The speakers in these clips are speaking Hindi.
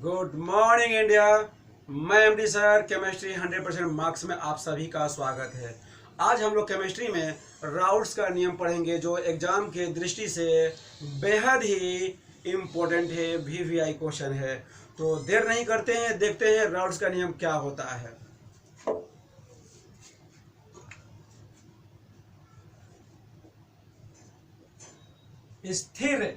Good morning India. मैं एमडी सर केमिस्ट्री 100% मार्क्स में आप सभी का स्वागत है। आज हम लोग केमिस्ट्री में राउल्ट्स का नियम पढ़ेंगे जो एग्जाम के दृष्टि से बेहद ही इम्पोर्टेंट है, वीवीआई क्वेश्चन है। तो देर नहीं करते हैं, देखते हैं राउल्ट्स का नियम क्या होता है। स्थिर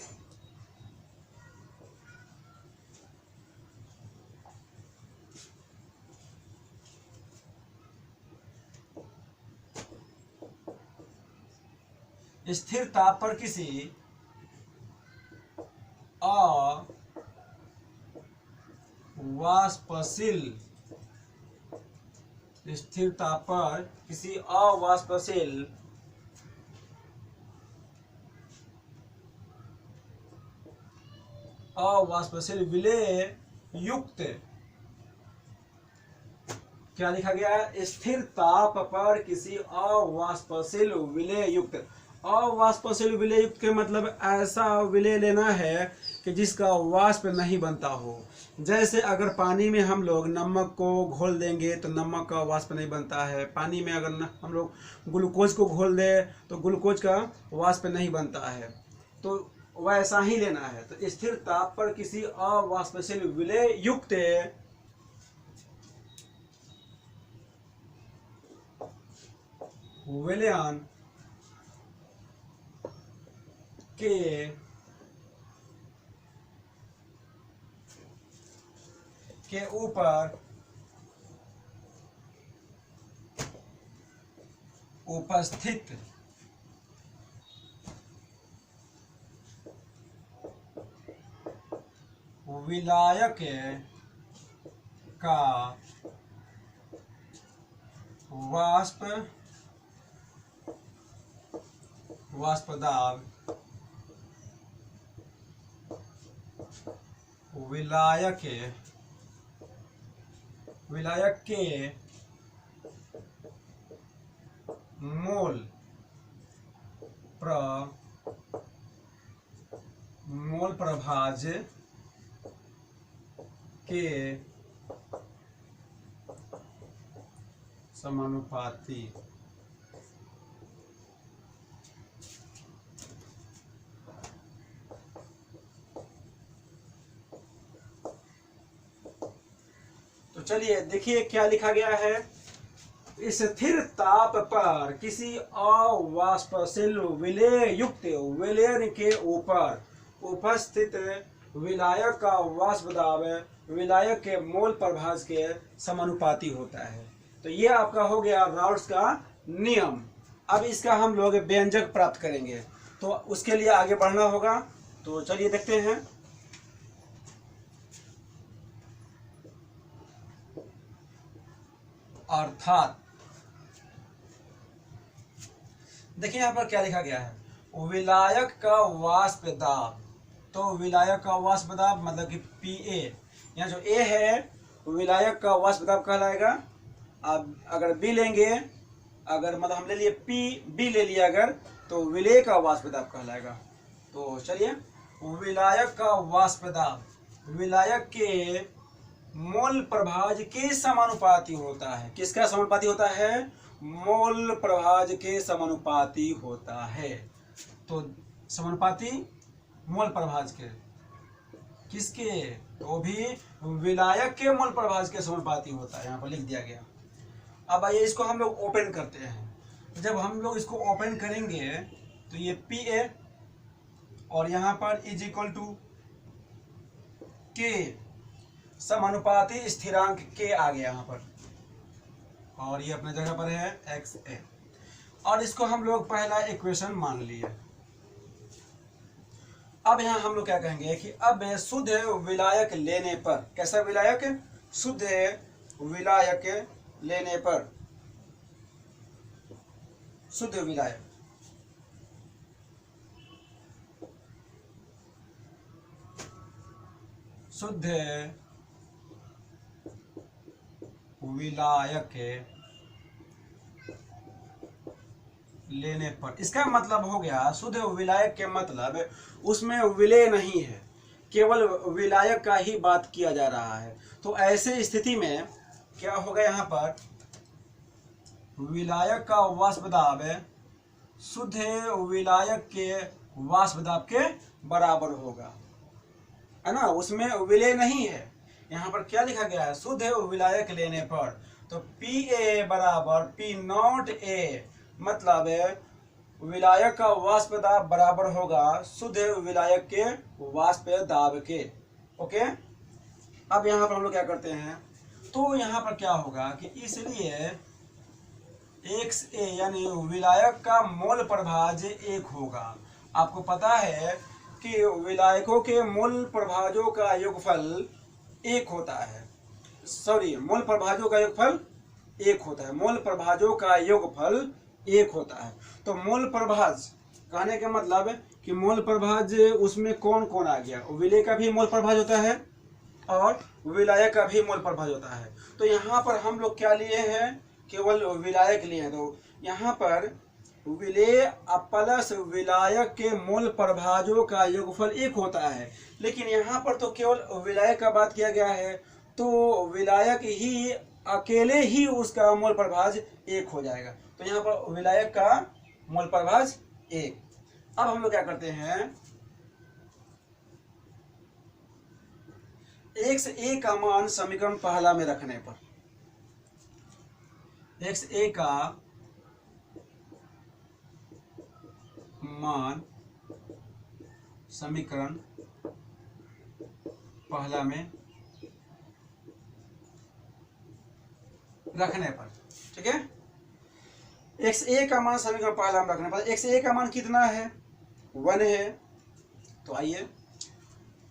स्थिर ताप पर किसी अवाष्पशील स्थिर ताप पर किसी अवाष्पशील विलेय युक्त, क्या लिखा गया है? स्थिर ताप पर किसी अवाष्पशील विलेय युक्त। अवाष्पशील विलेय युक्त के मतलब ऐसा विलेय लेना है कि जिसका वाष्प नहीं बनता हो। जैसे अगर पानी में हम लोग नमक को घोल देंगे तो नमक का वाष्प नहीं बनता है। पानी में अगर हम लोग ग्लूकोज को घोल दें तो ग्लूकोज का वाष्प नहीं बनता है। तो वैसा ही लेना है। तो स्थिर ताप पर किसी अवाष्पशील विलेय युक्त विलयन के ऊपर उपस्थित विलायक का वाष्प दाब विलायक के मोल प्रभाज के समानुपाती। तो चलिए देखिए क्या लिखा गया है। स्थिर ताप पर किसी अवाष्पशील विलेय युक्त विलयन के ऊपर उपस्थित विलायक का वाष्प दाब विलायक के मोल प्रभाज के समानुपाती होता है। तो ये आपका हो गया राउल्ट्स का नियम। अब इसका हम लोग व्यंजक प्राप्त करेंगे, तो उसके लिए आगे बढ़ना होगा। तो चलिए देखते हैं। अर्थात देखिए यहाँ पर क्या लिखा गया है, विलायक का वाष्प दाब। तो विलायक का वाष्प दाब मतलब कि PA, यहाँ जो A है विलायक का वाष्प दाब कहलाएगा। अब अगर B लेंगे, अगर मतलब हम ले लिए B ले लिया अगर, तो विलेय का वाष्प दाब कहलाएगा। तो चलिए, विलायक का वाष्प दाब विलायक के मोल प्रभाज के समानुपाती होता है। किसका समानुपाती होता है? मोल प्रभाज के समानुपाती होता है। तो समानुपाती मोल प्रभाज के किसके? तो भी विलायक के मोल प्रभाज के समानुपाती होता है, यहाँ पर लिख दिया गया। अब आइए इसको हम लोग ओपन करते हैं। जब हम लोग इसको ओपन करेंगे तो ये PA और यहाँ पर इज इक्वल टू के समानुपाती स्थिरांक के आ गया यहाँ पर, और ये अपने जगह पर है XA। और इसको हम लोग पहला इक्वेशन मान लिए। अब यहाँ हम लोग क्या कहेंगे कि अब शुद्ध विलायक लेने पर, कैसा विलायक? शुद्ध विलायक लेने पर, शुद्ध विलायक शुद्ध विलायक लेने पर, इसका मतलब हो गया शुद्ध विलायक के मतलब उसमें विलेय नहीं है। केवल विलायक का ही बात किया जा रहा है। तो ऐसे स्थिति में क्या होगा, यहाँ पर विलायक का वाष्प दाब शुद्ध विलायक के वाष्प दाब के बराबर होगा, है ना। उसमें विलय नहीं है। यहाँ पर क्या लिखा गया है, शुद्ध विलायक लेने पर, तो Pa बराबर P नॉट A, मतलब विलायक का वाष्प दाब बराबर होगा शुद्ध विलायक के वाष्प दाब के। ओके, अब यहाँ पर हम लोग क्या करते हैं, तो यहाँ पर क्या होगा कि इसलिए XA यानी विलायक का मोल प्रभाज्य 1 होगा। आपको पता है कि विलायकों के मोल प्रभाजों का योगफल 1 होता है, सॉरी मोल प्रभाजों का योगफल 1 होता है, मोल प्रभाजों का योगफल 1 होता है। तो मोल प्रभाज कहने का मतलब कि मोल प्रभाज उसमें कौन कौन आ गया, विलय का भी मोल प्रभाज होता है और विलायक का भी मोल प्रभाज होता है। तो यहाँ पर हम लोग क्या लिए हैं, केवल विलायक लिए हैं। तो यहाँ पर विलेय प्लस विलायक के मोल प्रभाजों का योगफल 1 होता है, लेकिन यहाँ पर तो केवल विलायक का बात किया गया है, तो विलायक ही अकेले ही उसका मोल प्रभाज 1 हो जाएगा। तो यहाँ पर विलायक का मोल प्रभाज 1। अब हम लोग क्या करते हैं, XA का मान समीकरण पहला में रखने पर, XA का मान समीकरण पहला में रखने पर, ठीक है। XA का मान समीकरण पहला में रखने पर, XA का मान कितना है, 1 है। तो आइए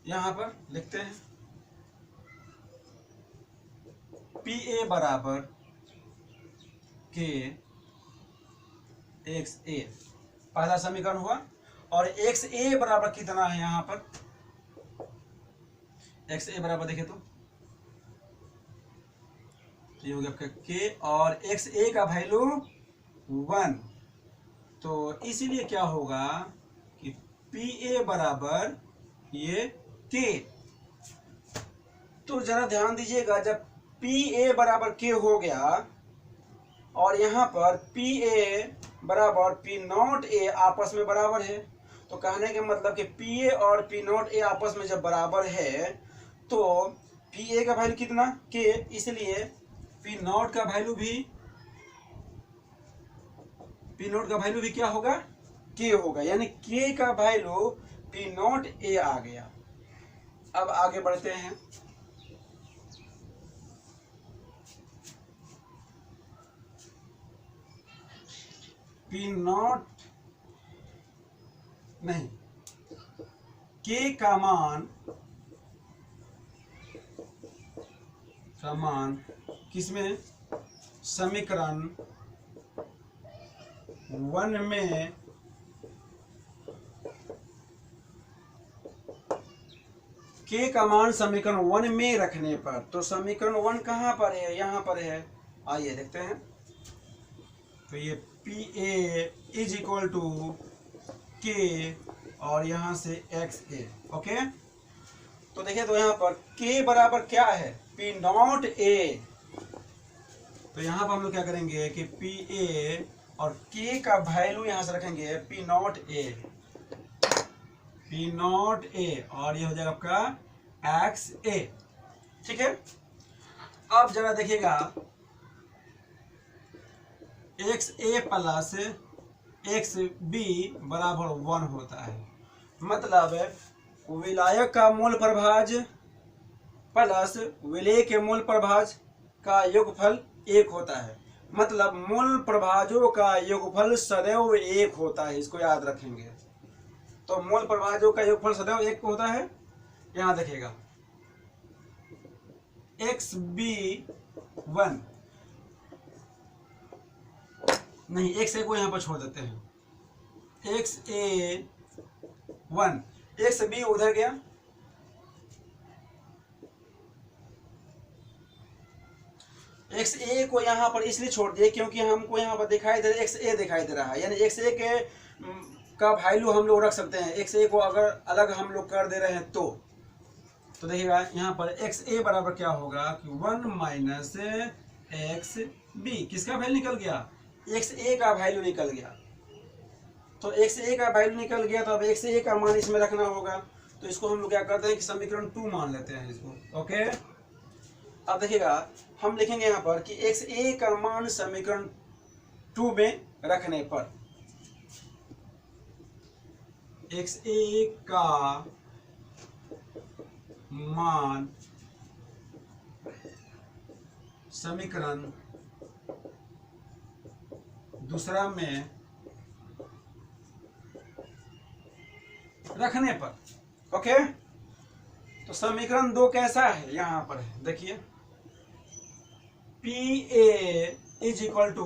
यहां पर लिखते हैं Pa बराबर K XA, पहला समीकरण हुआ। और XA बराबर कितना है, यहाँ पर XA बराबर देखे तो ये हो गया आपका K और XA का वैल्यू 1। तो इसीलिए क्या होगा कि Pa बराबर ये K। तो जरा ध्यान दीजिएगा, जब Pa बराबर K हो गया और यहाँ पर Pa बराबर P नॉट A आपस में बराबर है, तो कहने के मतलब कि Pa और P नॉट A आपस में जब बराबर है तो Pa का वैल्यू कितना, K, इसलिए P नॉट का वैल्यू भी क्या होगा, K होगा, यानी K का वैल्यू P नॉट A आ गया। अब आगे बढ़ते हैं, P नॉट नहीं, K का मान किसमें, समीकरण 1 में K का मान समीकरण 1 में रखने पर, तो समीकरण 1 कहाँ पर है, यहाँ पर है। आइए देखते हैं, तो ये Pa is equal to K और यहाँ से XA। ओके, तो देखिए, तो यहाँ पर K बराबर क्या है, P नॉट A। तो यहाँ पर हम लोग क्या करेंगे कि Pa और K का वैल्यू यहाँ से रखेंगे P नॉट A और ये हो जाएगा आपका XA, ठीक है। अब जरा देखिएगा, XA प्लस XB बराबर 1 होता है, मतलब विलायक का मोल प्रभाज प्लस विलेय के मोल प्रभाज का योगफल 1 होता है, मतलब मोल प्रभाजों का योगफल सदैव 1 होता है, इसको याद रखेंगे। तो मोल प्रभाजों का योगफल सदैव 1 होता है। यहां देखिएगा XB1 नहीं, XA को यहां पर छोड़ देते हैं, XA1, XB उधर गया, XA को यहाँ पर इसलिए छोड़ दिए क्योंकि हमको यहाँ पर दिखाई दे रहा है XA दिखाई दे रहा है, यानी XA का वैल्यू हम लोग रख सकते हैं। XA को अगर अलग हम लोग कर दे रहे हैं तो तो देखिएगा यहाँ पर एक्स ए बराबर क्या होगा कि 1 माइनस एक्स बी। किसका वैल्यू निकल गया? एक्स ए का वैल्यू निकल गया। तो एक्स ए का वैल्यू निकल गया, तो अब एक्स ए का मान इसमें रखना होगा। तो इसको हम लोग क्या करते हैं कि समीकरण 2 मान लेते हैं इसको। ओके, अब देखिएगा हम लिखेंगे यहाँ पर कि एक्स ए का मान समीकरण 2 में रखने पर एक्स ए का मान समीकरण दूसरा में रखने पर। ओके, तो समीकरण 2 कैसा है यहां पर है, देखिए P A is equal to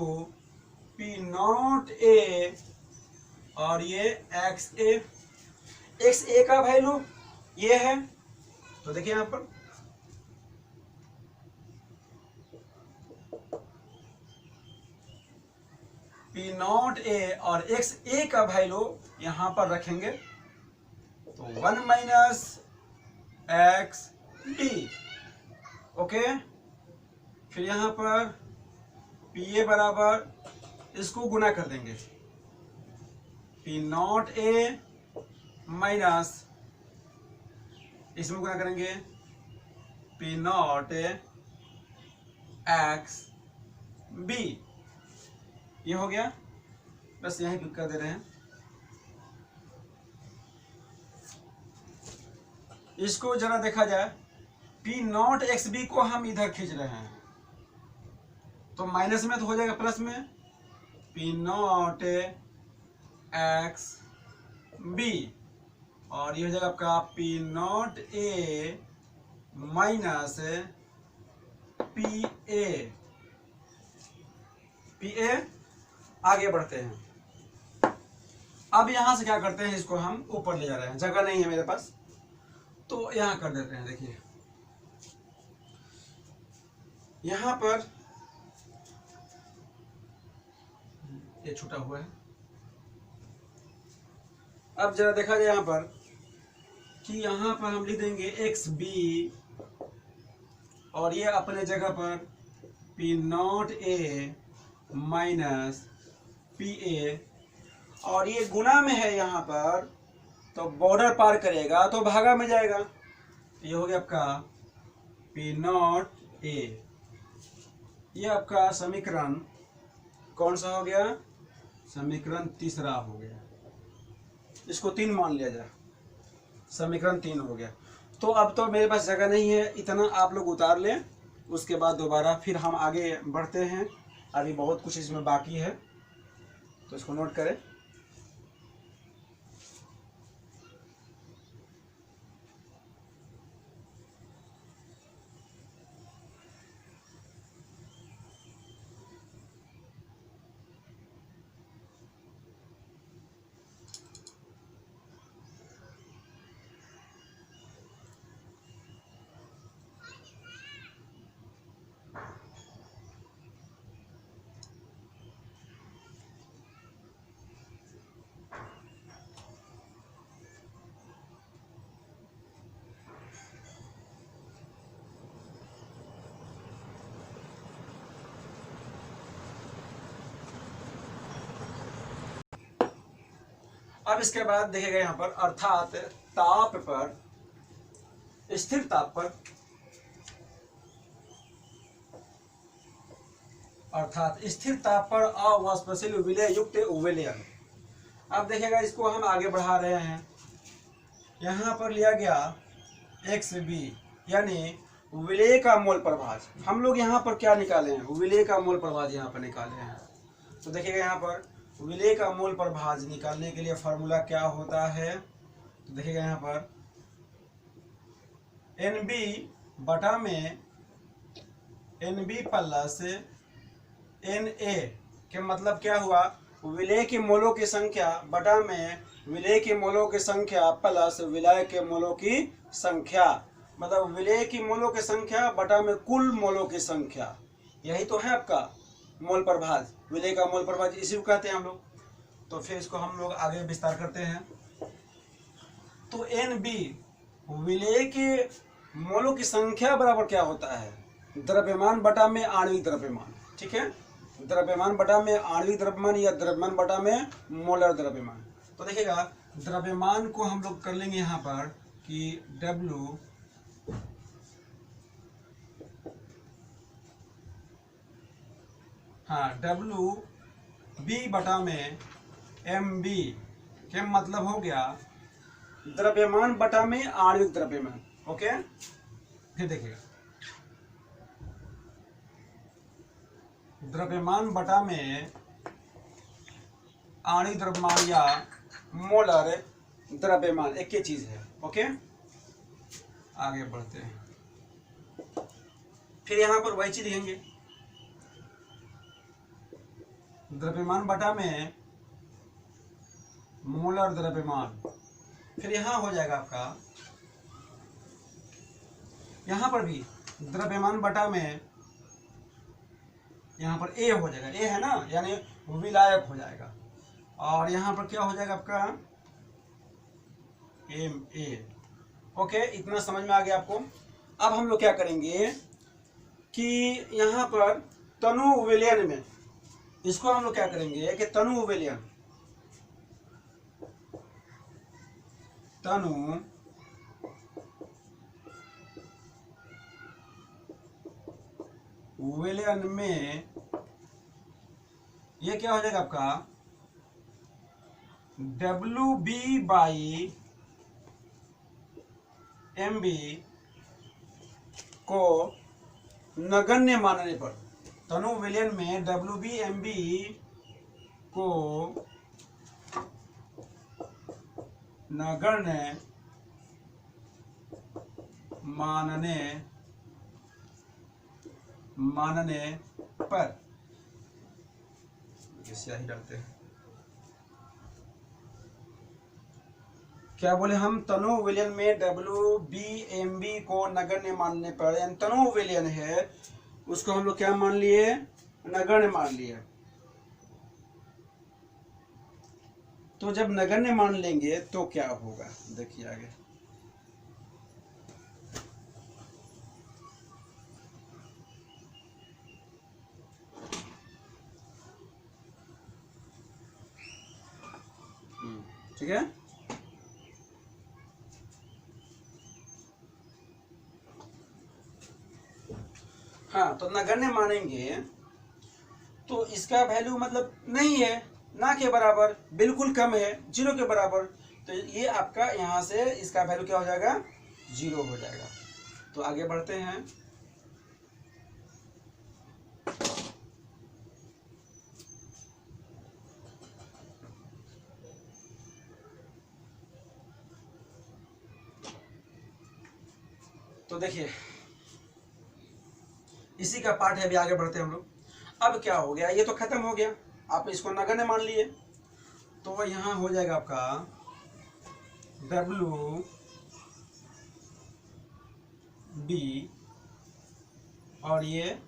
P not A और ये एक्स ए। एक्स ए का वैल्यू ये है, तो देखिए यहां पर पी नॉट ए और एक्स ए का वैल्यू यहां पर रखेंगे, तो 1 माइनस एक्स डी। ओके, फिर यहां पर पी ए बराबर इसको गुना कर देंगे, पी नॉट ए माइनस इसमें गुना करेंगे पी नॉट एक्स बी। ये हो गया, बस यहीं क्लिक कर दे रहे हैं। इसको जरा देखा जाए, पी नॉट एक्स बी को हम इधर खींच रहे हैं, तो माइनस में तो हो जाएगा प्लस में, पी नॉट एक्स बी और ये हो जाएगा आपका P not A minus P A. P ए आगे बढ़ते हैं। अब यहां से क्या करते हैं, इसको हम ऊपर ले जा रहे हैं, जगह नहीं है मेरे पास, तो यहां कर देते हैं। देखिए यहां पर ये छूटा हुआ है। अब जरा देखा जाए यहां पर कि यहां पर हम लिख देंगे एक्स बी और ये अपने जगह पर P not A minus P A और ये गुना में है यहाँ पर, तो बॉर्डर पार करेगा तो भागा में जाएगा। ये हो गया आपका पी नॉट ए। ये आपका समीकरण कौन सा हो गया? समीकरण तीसरा हो गया। इसको 3 मान लिया जाए, समीकरण 3 हो गया। तो अब तो मेरे पास जगह नहीं है, इतना आप लोग उतार लें, उसके बाद दोबारा फिर हम आगे बढ़ते हैं। अभी बहुत कुछ इसमें बाकी है, तो इसको नोट करें। अब इसके बाद देखेगा यहाँ पर, अर्थात ताप पर, स्थिर ताप पर, अर्थात स्थिर ताप पर अवाष्पशील विलय युक्त विलयन। अब देखेगा इसको हम आगे बढ़ा रहे हैं। यहाँ पर लिया गया एक्स बी यानी विलय का मोल प्रभाज। हम लोग यहाँ पर क्या निकाले हैं? विलय का मोल प्रभाज यहाँ पर निकाले हैं। तो देखिएगा यहाँ पर विलय का मोल प्रभाज निकालने के लिए फॉर्मूला क्या होता है, तो देखिएगा यहाँ पर NB बटा में NB प्लस NA के मतलब क्या हुआ? विलय के मोलों की संख्या बटा में विलय के मोलों की संख्या प्लस विलय के मोलों की संख्या, मतलब विलय की मोलों की संख्या बटा में कुल मोलों की संख्या। यही तो है आपका मोल प्रभाज, विलय का मोल प्रभाज इसी को कहते हैं हम लोग। तो फिर इसको हम लोग आगे विस्तार करते हैं। तो NB विलय के मोलों की संख्या बराबर क्या होता है, द्रव्यमान बटा में आणविक द्रव्यमान। ठीक है, द्रव्यमान बटा में आणविक द्रव्यमान या द्रव्यमान बटा में मोलर द्रव्यमान। तो देखिएगा द्रव्यमान को हम लोग कर लेंगे यहाँ पर कि W W B बटा में MB के मतलब हो गया द्रव्यमान बटा में आणविक द्रव्यमान। ओके, फिर देखिएगा द्रव्यमान बटा में आणविक द्रव्यमान या मोलर द्रव्यमान एक ही चीज है। ओके, आगे बढ़ते हैं। फिर यहां पर वही चीज लिखेंगे, द्रव्यमान बटा में मोलर द्रव्यमान। फिर यहां हो जाएगा आपका, यहां पर भी द्रव्यमान बटा में, यहां पर A हो जाएगा, A है ना, यानी विलायक हो जाएगा। और यहां पर क्या हो जाएगा आपका MA। ओके, इतना समझ में आ गया आपको। अब हम लोग क्या करेंगे कि यहां पर तनु विलयन में, इसको हम लोग क्या करेंगे कि तनु विलयन, तनु विलयन में ये क्या हो जाएगा आपका WB बाई MB को नगण्य मानने पर, तनु विलयन में WB MB को नगण्य मानने पर, स्याही डालते हैं, क्या बोले हम, तनु विलयन में WB MB को नगण्य मानने पर, यानी तनु विलयन है उसको हम लोग क्या मान लिए, नगण्य मान लिए। तो जब नगण्य मान लेंगे तो क्या होगा, देखिए आगे। ठीक है, हाँ, तो नगण्य मानेंगे तो इसका वैल्यू मतलब नहीं है, ना के बराबर, बिल्कुल कम है, 0 के बराबर। तो ये आपका यहाँ से इसका वैल्यू क्या हो जाएगा, 0 हो जाएगा। तो आगे बढ़ते हैं। तो देखिए इसी का पार्ट है, अभी आगे बढ़ते हैं हम लोग। अब क्या हो गया, ये तो खत्म हो गया, आप इसको नगण्य मान लिए, तो यहाँ हो जाएगा आपका WB और ये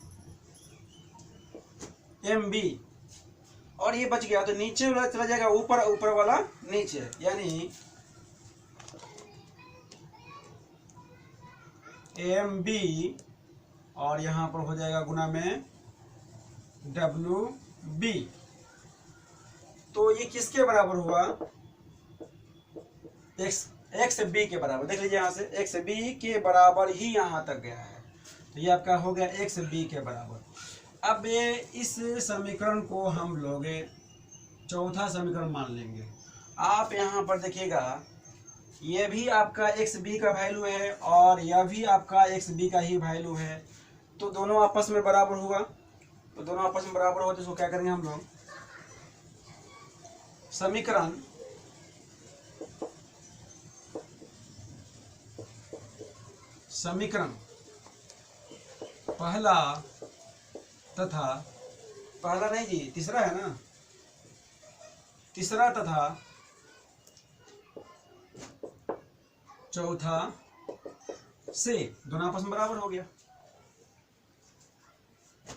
MB, और ये बच गया तो नीचे वाला चला जाएगा ऊपर, ऊपर वाला नीचे, यानी MB और यहाँ पर हो जाएगा गुना में WB। तो ये किसके बराबर हुआ, XB के बराबर। देख लीजिए यहाँ से XB के बराबर ही यहाँ तक गया है, तो ये आपका हो गया XB के बराबर। अब ये इस समीकरण को हम लोग चौथा समीकरण मान लेंगे। आप यहाँ पर देखिएगा ये भी आपका XB का वैल्यू है और यह भी आपका XB का ही वैल्यू है, तो दोनों आपस में बराबर हुआ। तो दोनों आपस में बराबर हो तो इसको क्या करेंगे हम लोग, समीकरण पहला तथा, पहला नहीं जी, तीसरा है ना, तीसरा तथा चौथा से दोनों आपस में बराबर हो गया।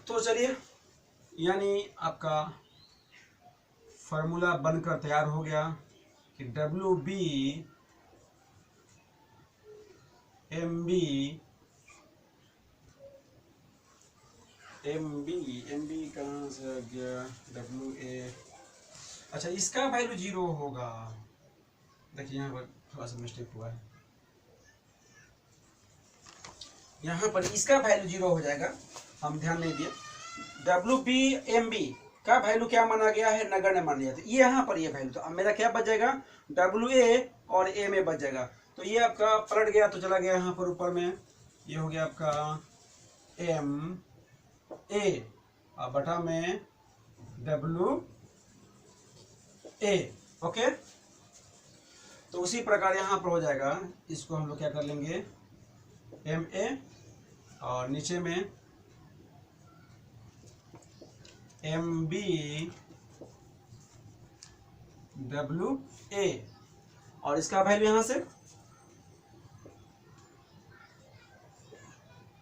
तो चलिए, यानी आपका फॉर्मूला बनकर तैयार हो गया कि WB एम बी कहाँ से आ गया, डब्ल्यू ए, अच्छा इसका वैल्यू 0 होगा। देखिए यहाँ पर थोड़ा सा मिस्टेक हुआ है, यहाँ पर इसका वैल्यू 0 हो जाएगा, हम ध्यान नहीं दिए। डब्ल्यू बी एम बी का वैल्यू क्या माना गया है, नगण्य मान लिया, तो ये यहाँ पर ये वैल्यू, तो अब मेरा क्या बच जाएगा, डब्ल्यू ए और ए में बच जाएगा। तो ये आपका पलट गया, तो चला गया यहाँ पर ऊपर में, ये हो गया आपका एम ए और बटा में डब्ल्यू ए। ओके, तो उसी प्रकार यहाँ पर हो जाएगा, इसको हम लोग क्या कर लेंगे, एम ए और नीचे में एम बी डब्ल्यू ए, और इसका वैल्यू यहाँ से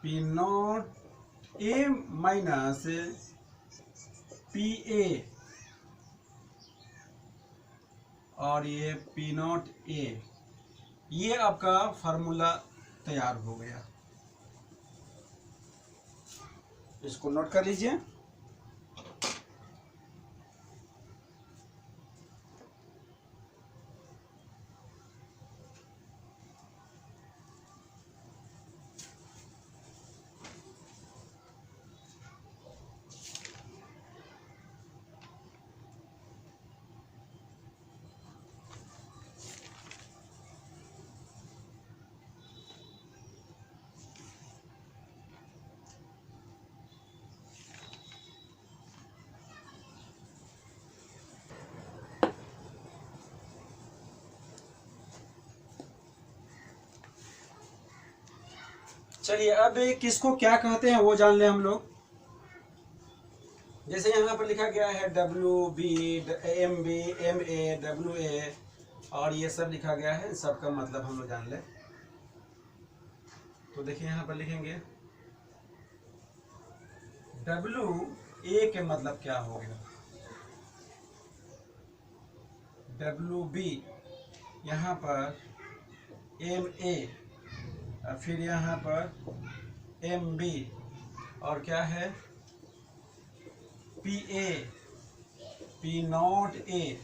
P not A minus P A, और ये पी नॉट ए, ये आपका फार्मूला तैयार हो गया, इसको नोट कर लीजिए। चलिए अब किसको क्या कहते हैं वो जान लें हम लोग। जैसे यहाँ पर लिखा गया है W B M A W A, और ये सब लिखा गया है, सबका मतलब हम लोग जान लें। तो देखिए यहाँ पर लिखेंगे डब्ल्यू ए के मतलब क्या हो गया, डब्ल्यू बी, यहाँ पर एम ए, फिर यहाँ पर एम बी, और क्या है P A, P not A,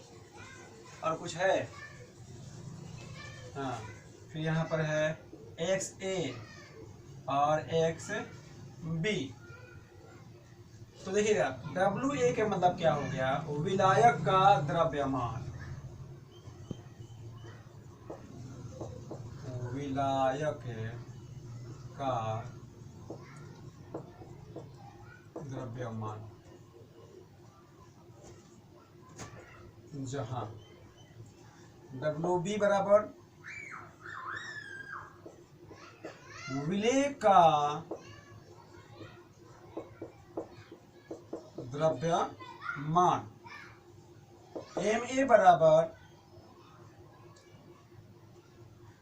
और कुछ है, हाँ, फिर यहाँ पर है एक्स ए और एक्स बी। तो देखिएगा डब्ल्यू ए के मतलब क्या हो गया, विलायक का द्रव्यमान, विलायक का द्रव्यमान, जहां डब्ल्यू बी बराबर विलेय का द्रव्यमान, एम ए बराबर,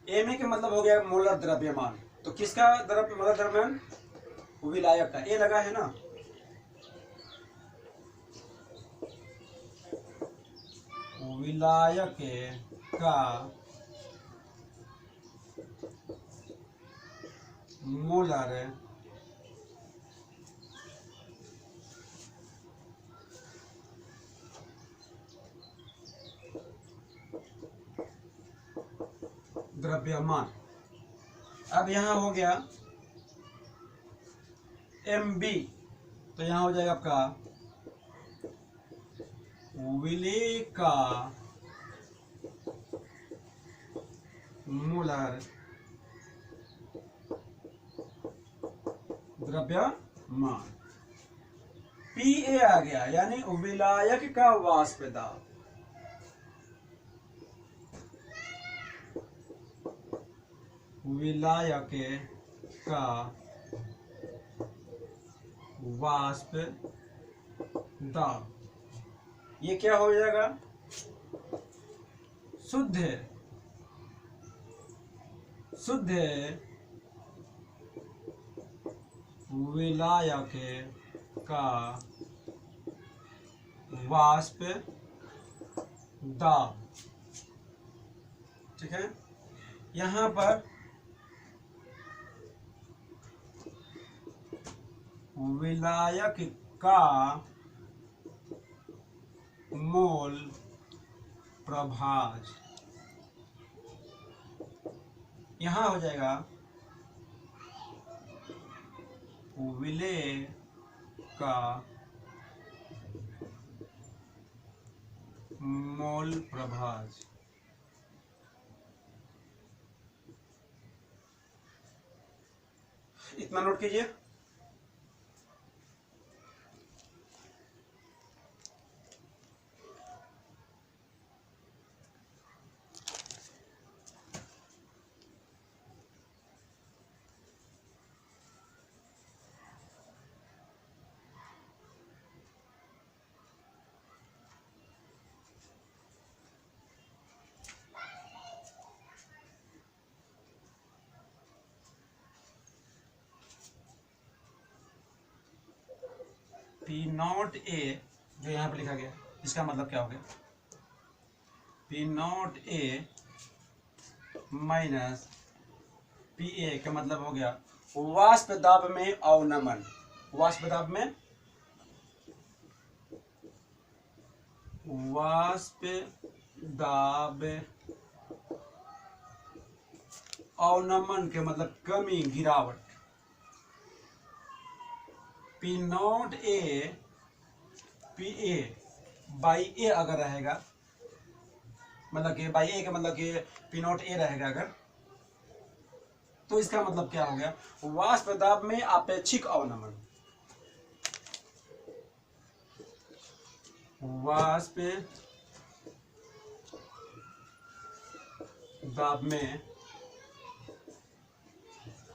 एम ए के मतलब हो गया मोलर द्रव्यमान, तो किसका मोलर द्रव्यमान, विलायक का, ए लगा है ना, विलायक का मोलर द्रव्यमान। अब यहां हो गया एम बी, तो यहां हो जाएगा आपका विलेय का मोलर द्रव्यमान, पी ए आ गया, यानी विलायक का वाष्प दाब, विलायक का वाष्प दाब, ये क्या हो जाएगा, शुद्ध विलायक का वाष्प दाब। ठीक है, यहाँ पर विलायक का मोल प्रभाज, यहां हो जाएगा विलेय का मोल प्रभाज। इतना नोट कीजिए। पी नॉट ए जो यहाँ पर लिखा गया, इसका मतलब क्या हो गया, P not A minus P A का मतलब हो गया वाष्प दाब में अवनमन। वाष्प दाब में वाष्प दाब अवनमन के मतलब कमी, गिरावट। P not A P A by A अगर रहेगा, मतलब कि बाई ए का मतलब कि पी नॉट ए रहेगा अगर, तो इसका मतलब क्या हो गया, वाष्प दाब में आपेक्षिक अवनमन। वाष्प दाब में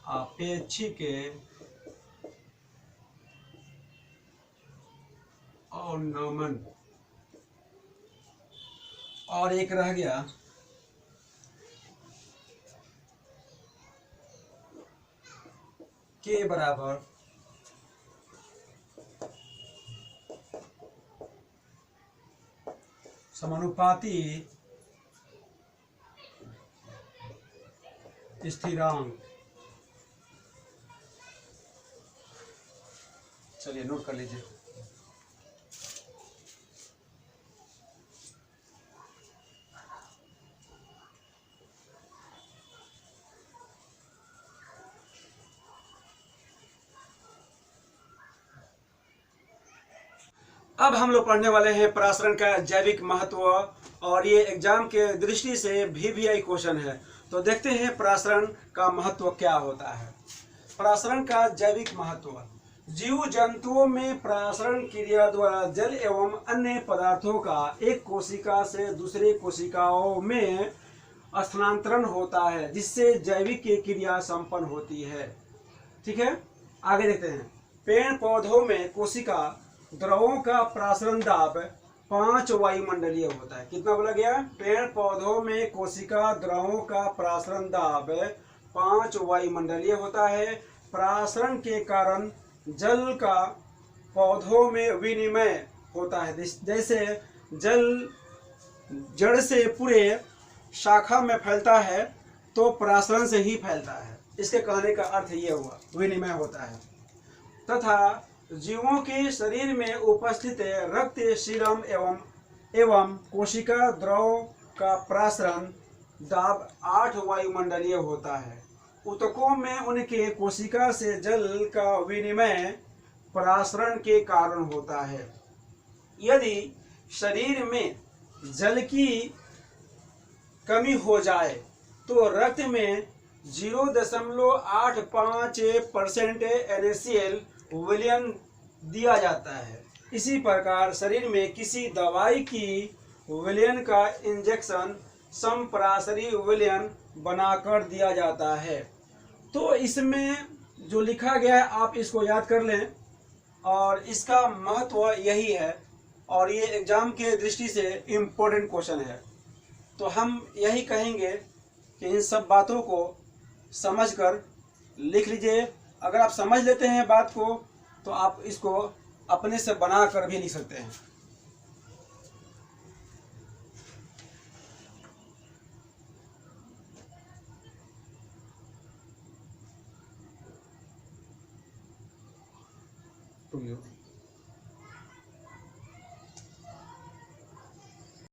आपेक्षिक अवनमन। और एक रह गया के बराबर समानुपाती स्थिरांक। चलिए नोट कर लीजिए। अब हम लोग पढ़ने वाले हैं परासरण का जैविक महत्व, और ये एग्जाम के दृष्टि से VVI क्वेश्चन है। तो देखते हैं परासरण का महत्व क्या होता है। परासरण का जैविक महत्व, जीव जंतुओं में परासरण क्रिया द्वारा जल एवं अन्य पदार्थों का एक कोशिका से दूसरे कोशिकाओं में स्थानांतरण होता है, जिससे जैविक की क्रिया संपन्न होती है। ठीक है, आगे देखते हैं। पेड़ पौधों में कोशिका द्रवों का परासरण दाब 5 वायुमंडलीय होता है। कितना बोला गया, पेड़ पौधों में कोशिका द्रवों का परासरण दाब 5 वायुमंडलीय होता है। परासरण के कारण जल का पौधों में विनिमय होता है। जैसे जल जड़ से पूरे शाखा में फैलता है, तो परासरण से ही फैलता है। इसके कहने का अर्थ ये हुआ, विनिमय होता है। तथा जीवों के शरीर में उपस्थित रक्त, सीरम एवं कोशिका द्रव का परासरण दाब 8 वायुमंडलीय होता है। ऊतकों में उनके कोशिका से जल का विनिमय परासरण के कारण होता है। यदि शरीर में जल की कमी हो जाए तो रक्त में 0.85% NaCl विलयन दिया जाता है। इसी प्रकार शरीर में किसी दवाई की विलयन का इंजेक्शन समपराशरी विलयन बनाकर दिया जाता है। तो इसमें जो लिखा गया है आप इसको याद कर लें, और इसका महत्व यही है, और ये एग्जाम के दृष्टि से इम्पोर्टेंट क्वेश्चन है। तो हम यही कहेंगे कि इन सब बातों को समझकर लिख लीजिए। अगर आप समझ लेते हैं बात को, तो आप इसको अपने से बना कर भी लिख सकते हैं। To you.